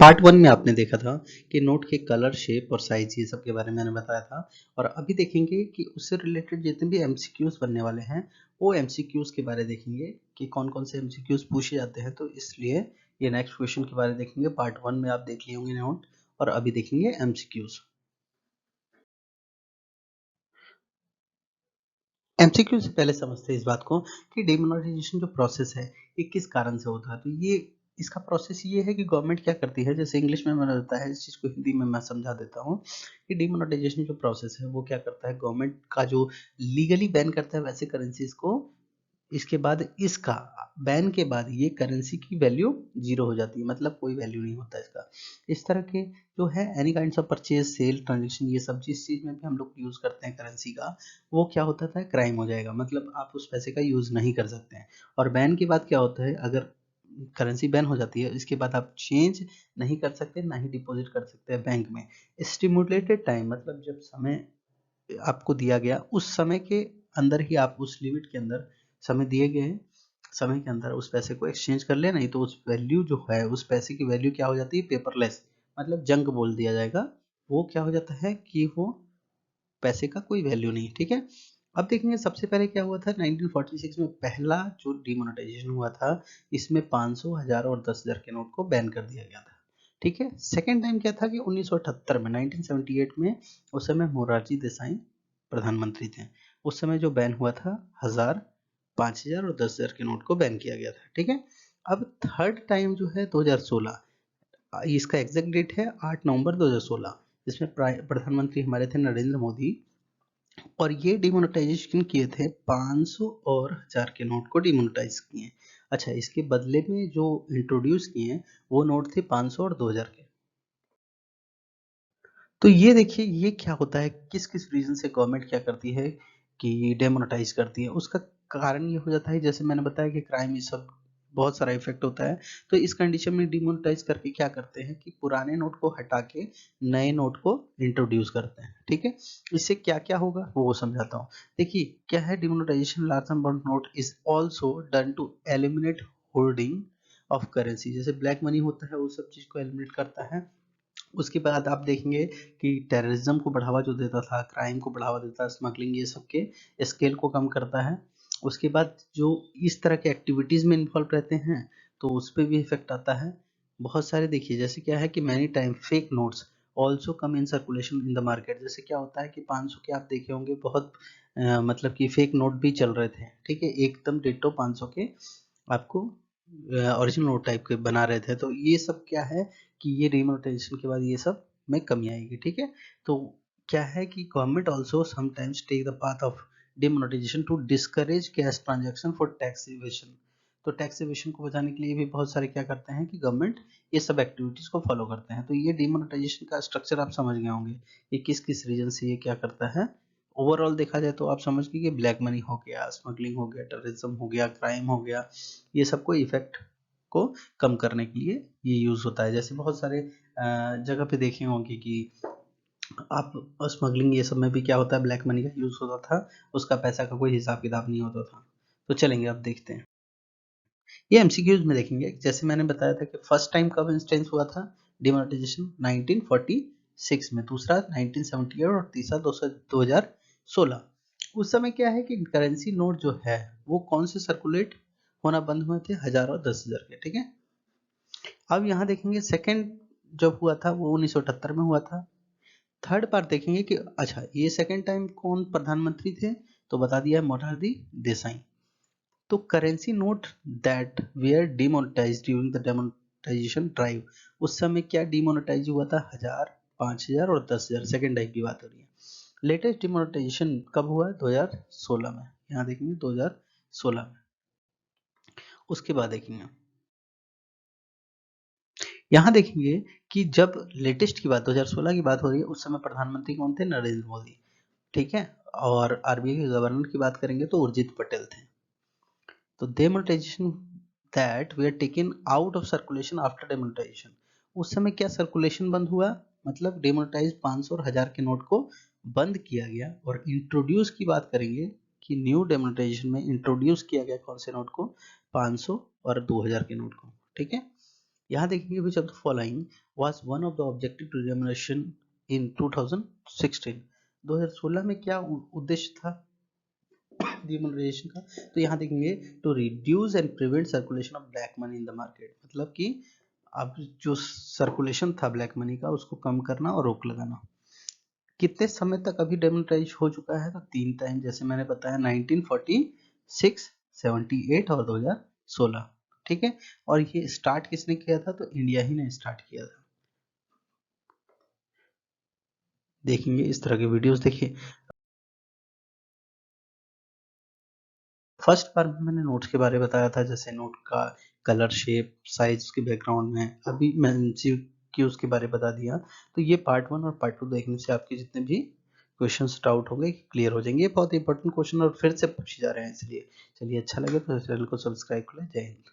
Part one में आपने देखा था कि नोट के कलर, शेप और साइज ये सब के बारे में मैंने बताया था। और अभी देखेंगे कि उससे रिलेटेड जितने भी एमसीक्यूज बनने वाले हैं वो एमसीक्यूज के बारे देखेंगे कि कौन कौन से एमसीक्यूज पूछे जाते हैं। तो इसलिए ये नेक्स्ट क्वेश्चन के बारे देखेंगे। पार्ट वन में आप देख लिए होंगे नोट, और अभी देखेंगे एमसीक्यूज। एमसीक्यू से पहले समझते हैं इस बात को कि डिमोनेटाइजेशन जो प्रोसेस है ये किस कारण से होता है। तो ये इसका प्रोसेस ये है कि गवर्नमेंट क्या करती है, जैसे इंग्लिश में मैंने बताया है, इस चीज़ को हिंदी में मैं समझा देता हूँ कि डिमोनेटाइजेशन जो प्रोसेस है वो क्या करता है, गवर्नमेंट का जो लीगली बैन करता है वैसे करेंसीज को, इसके बाद इसका बैन के बाद ये करेंसी की वैल्यू जीरो हो जाती है, मतलब कोई वैल्यू नहीं होता इसका। इस तरह के जो है any kinds of purchase, sale, transaction, ये सब जिस चीज़ में भी हम लोग यूज़ करते हैं करेंसी का, वो क्या होता था, क्राइम हो जाएगा, मतलब आप उस पैसे का यूज़ नहीं कर सकते हैं। और बैन के बाद क्या होता है, अगर करेंसी बैन हो जाती है इसके बाद आप चेंज नहीं कर सकते, ना ही डिपॉजिट कर सकते हैं बैंक में। स्टिमुलेटेड टाइम मतलब जब समय आपको दिया गया उस समय के अंदर ही आप उस लिमिट के अंदर, समय दिए गए समय के अंदर उस पैसे को एक्सचेंज कर ले, नहीं तो उस वैल्यू जो है उस पैसे की वैल्यू क्या हो जाती है, पेपरलेस, मतलब जंक बोल दिया जाएगा। वो क्या हो जाता है कि वो पैसे का कोई वैल्यू नहीं। ठीक है, अब देखेंगे सबसे पहले क्या हुआ था 1946 में, पहला जो डिमोनेटाइजेशन हुआ था इसमें 500, 1000 और 10,000 के नोट को बैन कर दिया गया था। ठीक है, सेकेंड टाइम क्या था कि 1978 में, 1978 में, उस समय मोरारजी देसाई प्रधानमंत्री थे। उस समय जो बैन हुआ था 1000, 5000 और 10,000 के नोट को बैन किया गया था। ठीक है, अब थर्ड टाइम जो है 2016, इसका एग्जैक्ट डेट है 8 नवंबर 2016, जिसमें प्रधानमंत्री हमारे थे नरेंद्र मोदी। और ये डिमोनेटाइजेशन किए थे 500 और 1000 के नोट को डिमोनेटाइज किए। अच्छा, इसके बदले में जो इंट्रोड्यूस किए हैं वो नोट थे 500 और 2000 के। तो ये देखिए ये क्या होता है, किस किस रीजन से गवर्नमेंट क्या करती है कि डेमोनेटाइज करती है। उसका कारण ये हो जाता है, जैसे मैंने बताया कि क्राइम, ये सब बहुत सारा इफेक्ट होता है। तो इस कंडीशन में डिमोनेटाइज करके क्या करते हैं कि पुराने नोट को हटा के नए नोट को इंट्रोड्यूस करते हैं। ठीक है, इससे क्या क्या होगा वो समझाता हूँ। देखिए क्या है, demonetization large number note is also done to eliminate holding of currency. जैसे ब्लैक मनी होता है वो सब चीज को एलिमिनेट करता है। उसके बाद आप देखेंगे कि टेररिज्म को बढ़ावा जो देता था, क्राइम को बढ़ावा देता है, स्मगलिंग, ये सब के स्केल को कम करता है। उसके बाद जो इस तरह के एक्टिविटीज़ में इन्वॉल्व रहते हैं तो उस पर भी इफेक्ट आता है। बहुत सारे देखिए जैसे क्या है कि many time fake notes also come in circulation in the market. जैसे क्या होता है कि 500 के आप देखे होंगे बहुत मतलब कि फेक नोट भी चल रहे थे। ठीक है, एकदम डिट्टो 500 के आपको ओरिजिनल नोट टाइप के बना रहे थे। तो ये सब क्या है कि ये डिमोनेटाइजेशन के बाद ये सब में कमी आएगी। ठीक है, तो क्या है कि government also sometimes take the path of demonetization to discourage cash transaction for tax evasion. तो टैक्स इवेशन को बचाने के लिए भी बहुत सारे क्या करते हैं कि गवर्नमेंट ये सब एक्टिविटीज को फॉलो करते हैं। तो ये डिमोनेटाइजेशन का स्ट्रक्चर आप समझ गए होंगे, ये किस किस रीजन से ये क्या करता है। ओवरऑल देखा जाए तो आप समझ गए कि ब्लैक मनी हो गया, स्मगलिंग हो गया, टेररिज्म हो गया, क्राइम हो गया, ये सबको इफेक्ट को कम करने के लिए ये यूज होता है। जैसे बहुत सारे जगह पे देखे होंगे कि आप स्मगलिंग ये सब में भी क्या होता है, ब्लैक मनी का यूज होता था, उसका पैसा का कोई हिसाब किताब नहीं होता था। तो चलेंगे अब देखते हैं, ये एमसीक्यूज में देखेंगे। जैसे मैंने बताया था कि फर्स्ट टाइम कब इंस्टेंस हुआ था डिमोनेटाइजेशन 1946 में, दूसरा 1978 और तीसरा 2016। उस समय क्या है कि करेंसी नोट जो है वो कौन से सर्कुलेट होना बंद हुए थे, 1000 और 10,000 के। ठीक है, अब यहाँ देखेंगे सेकंड जब हुआ था वो 1978 में हुआ था। थर्ड बार देखेंगे कि अच्छा ये सेकंड टाइम कौन प्रधानमंत्री थे, तो बता दिया है मोरारजी देसाई। तो currency note that were demonetized during the demonetization drive, उस समय क्या डिमोनेटाइज हुआ था, 1000, 5000 और 10,000, सेकंड टाइम की बात हो रही है। लेटेस्ट डिमोनेटाइजेशन कब हुआ है, 2016 में, यहाँ देखेंगे 2016 में। उसके बाद देखेंगे यहाँ देखेंगे कि जब लेटेस्ट की बात 2016 की बात हो रही है, उस समय प्रधानमंत्री कौन थे, नरेंद्र मोदी। ठीक है, और आरबीआई के गवर्नर की बात करेंगे तो उर्जित पटेल थे। तो demonetization that were taken out of circulation after demonetization, उस समय क्या सर्कुलेशन बंद हुआ, मतलब डिमोनेटाइज 500 और 1000 के नोट को बंद किया गया। और इंट्रोड्यूस की बात करेंगे कि न्यू डिमोनेटाइजेशन में इंट्रोड्यूस किया गया कौन से नोट को, 500 और 2000 के नोट को। ठीक है, यहाँ देखेंगे which of the following was one of the objective to remuneration in 2016। 2016 में क्या उद्देश्य था रिम्यूनरेशन का? तो यहाँ देखेंगे to reduce and prevent circulation of black money in the market, मतलब कि अब जो सर्कुलेशन था ब्लैक मनी का उसको कम करना और रोक लगाना। कितने समय तक अभी डेमोनेटाइज हो चुका है? तो 3 टाइम, जैसे मैंने बताया 1946, 78 और 2016। ठीक है, और ये स्टार्ट किसने किया था? तो इंडिया ही ने स्टार्ट किया था। देखेंगे इस तरह के वीडियोस। देखिए फर्स्ट बार में मैंने नोट्स के बारे में बताया था, जैसे नोट का कलर, शेप, साइज, उसके बैकग्राउंड में। अभी मैं MCQs के बारे में बता दिया। तो ये पार्ट 1 और पार्ट 2 देखने से आपके जितने भी क्वेश्चंस डाउट होंगे क्लियर हो जाएंगे। ये बहुत इंपॉर्टेंट क्वेश्चन और फिर से पूछे जा रहे हैं, इसलिए चलिए अच्छा लगे तो चैनल को सब्सक्राइब करें। जय हिंद।